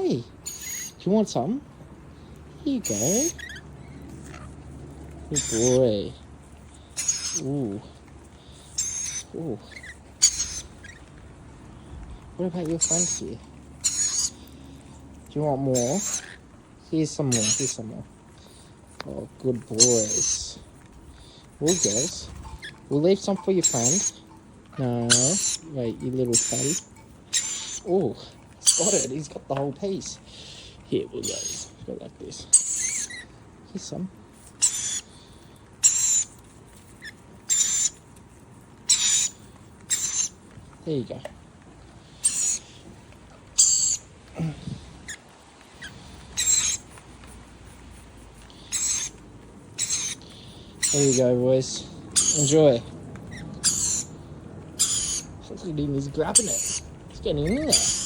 Hey, do you want some? Here you go. Good boy. Ooh. Ooh. What about your friend here? Do you want more? Here's some more. Here's some more. Oh, good boys. Or girls. We'll leave some for your friend. No. Wait, you little fatty. Oh, he's got it. He's got the whole piece. Here, we'll go like this. Here's some. There you go. There you go, boys. Enjoy. Look at him, he's grabbing it. He's getting in there.